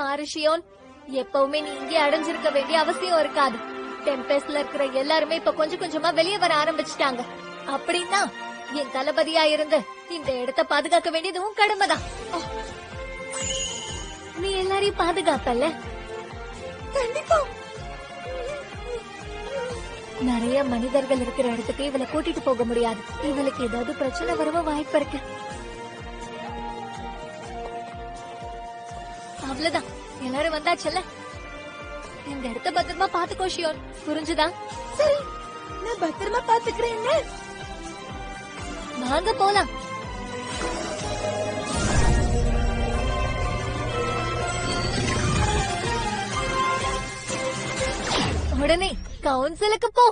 பாரு ஷியோன், எப்பவுமே நீ இங்கே அடைஞ்சிருக்க வேண்டிய அவசியம் இருக்காது. டெம்பஸ்ல இருக்கிற எல்லாருமே இப்ப கொஞ்சம் கொஞ்சமா வெளியே வர ஆரம்பிச்சுட்டாங்க. அப்படின்னா என் தளபதியா இருந்து இந்த இடத்தை பாதுகாக்க வேண்டியது உன் கடமைதான். நீ எல்லாரையும் பாதுகாப்பல்ல? கண்டிப்பா. நிறைய மனிதர்கள் இருக்கிற இடத்துக்கு இவளை கூட்டிட்டு போக முடியாது. இவளுக்கு ஏதாவது பிரச்சனை வரவும் வாய்ப்பு இருக்கு. அவ்வளவுதான், எல்லாரும் வந்தாச்சுல்ல. இந்த இடத்த பத்திரமா பாத்துக்கோ ஷியோன், புரிஞ்சுதா? சரி, நான் பத்திரமா பாத்துக்கிறேன். வாங்க போலாம். உடனே கவுன்சிலுக்கு போ.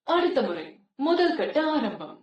அடுத்த முறை முதல் கட்ட ஆரம்பம்.